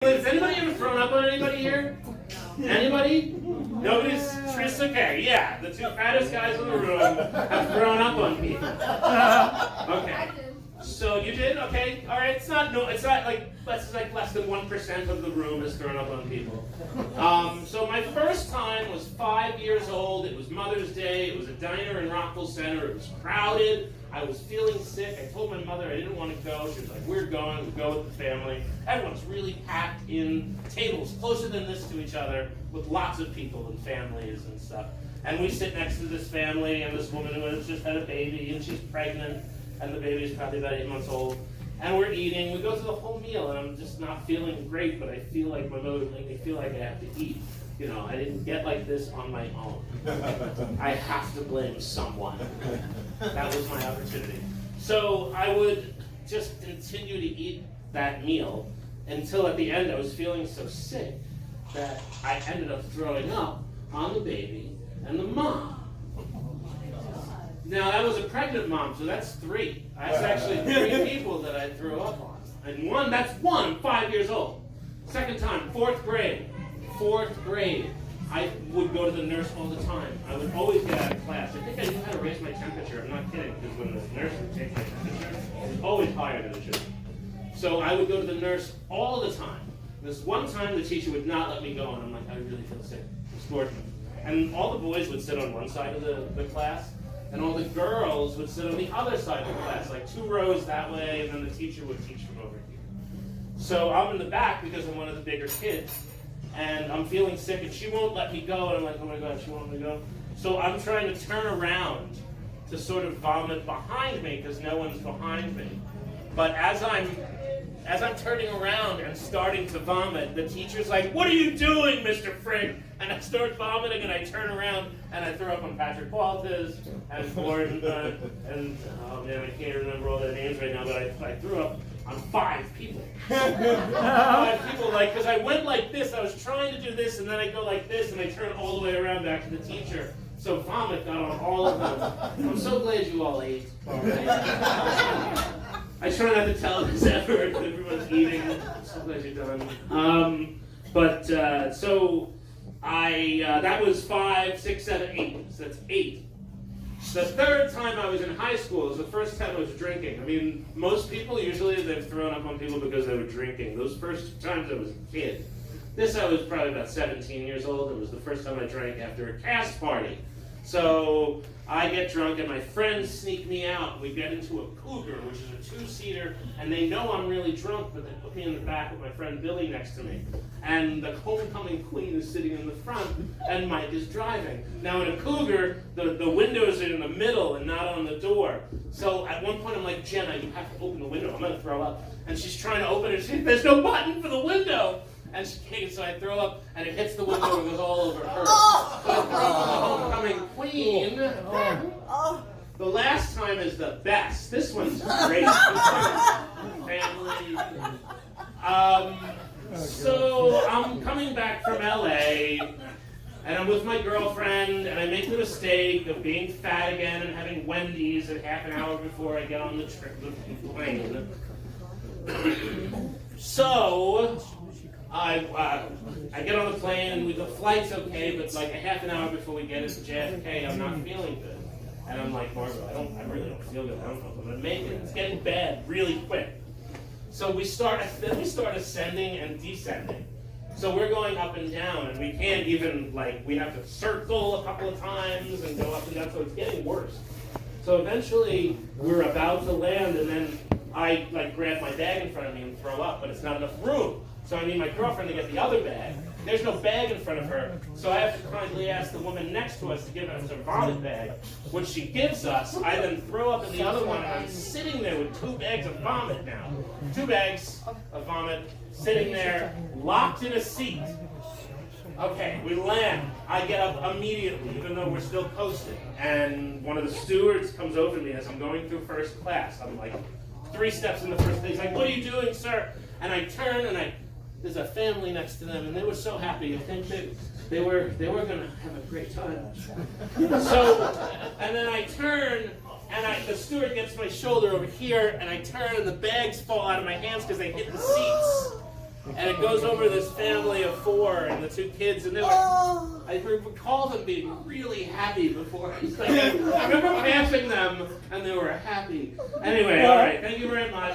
Has anybody ever thrown up on anybody here? Anybody? Nobody's? Tris? Okay, yeah. The two fattest guys in the room have thrown up on people. Okay. So you did? Okay. All right. It's not like less than 1% of the room has thrown up on people. So my first time was 5 years old. It was Mother's Day. It was a diner in Rockville Center. It was crowded. I was feeling sick. I told my mother I didn't want to go. She was like, "We're going. We'll go with the family." Everyone's really packed in tables closer than this to each other with lots of people and families and stuff. And we sit next to this family and this woman who has just had a baby and she's pregnant and the baby's probably about 8 months old. And we're eating. We go through the whole meal and I'm just not feeling great, but I feel like my mother would make me feel like I have to eat. You know, I didn't get like this on my own. I have to blame someone. That was my opportunity. So I would just continue to eat that meal until at the end I was feeling so sick that I ended up throwing up on the baby and the mom. Now that was a pregnant mom, so that's 3. That's actually 3 people that I threw up on. And that's 5 years old. Second time, 4th grade. 4th grade, I would go to the nurse all the time. I would always get out of class. I think I knew how to raise my temperature. I'm not kidding, because when the nurse would take my temperature, it was always higher than it should be. So I would go to the nurse all the time. This one time, the teacher would not let me go, and I'm like, I really feel sick. Escort me. And all the boys would sit on one side of the class, and all the girls would sit on the other side of the class, like 2 rows that way, and then the teacher would teach from over here. So I'm in the back because I'm one of the bigger kids. And I'm feeling sick, and she won't let me go, and I'm like, oh my God, she won't let me go. So I'm trying to turn around to sort of vomit behind me, because no one's behind me. But as I'm turning around and starting to vomit, the teacher's like, "What are you doing, Mr. Frick?" And I start vomiting, and I turn around, and I throw up on Patrick Walters, and Gordon, and oh man, I can't remember all their names right now, but I threw up on 5 people. 5 people, like, because I went like this, I was trying to do this, and then I go like this, and I turn all the way around back to the teacher. So vomit got on all of them. I'm so glad you all ate. I try not to tell this ever, everyone's eating. I'm so glad you're done. So that was 5, 6, 7, 8. So that's 8. The 3rd time I was in high school was the first time I was drinking. I mean, most people, usually they've thrown up on people because they were drinking. Those first times I was a kid. This I was probably about 17 years old. It was the first time I drank after a cast party. So I get drunk and my friends sneak me out. We get into a Cougar, which is a 2-seater, and they know I'm really drunk, but they put me in the back with my friend Billy next to me. And the homecoming queen is sitting in the front, and Mike is driving. Now in a Cougar, the windows are in the middle and not on the door. So at one point I'm like, "Jenna, you have to open the window. I'm going to throw up." And she's trying to open it. There's no button for the window. And she can't, so I throw up, and it hits the window and goes all over her. So the homecoming queen. The last time is the best. This one's great. Family. So I'm coming back from LA, and I'm with my girlfriend, and I make the mistake of being fat again and having Wendy's at half an hour before I get on the plane. So I get on the plane, and the flight's okay, but like a half an hour before we get into JFK, I'm not feeling good. And I'm like, "Margo, I really don't feel good. I don't know if I'm going to make it. It's getting bad really quick." So we start ascending and descending. So we're going up and down, and we can't even, we have to circle a couple of times and go up and down, so it's getting worse. So eventually, we're about to land, and then I grab my bag in front of me and throw up, but it's not enough room. So I need my girlfriend to get the other bag. There's no bag in front of her, so I have to kindly ask the woman next to us to give us a vomit bag, which she gives us. I then throw up in the other one, and I'm sitting there with 2 bags of vomit now. 2 bags of vomit, sitting there, locked in a seat. Okay, we land. I get up immediately, even though we're still coasting. And one of the stewards comes over to me as I'm going through first class. I'm like 3 steps in the first place. He's like, "What are you doing, sir?" And I turn, and there's a family next to them, and they were so happy. I think they were going to have a great time. So, and then I turn, and the steward gets my shoulder over here, and I turn, and the bags fall out of my hands because they hit the seats. And it goes over this family of 4 and the 2 kids, and they were, I recall them being really happy before. I remember passing them, and they were happy. Anyway, all right, thank you very much.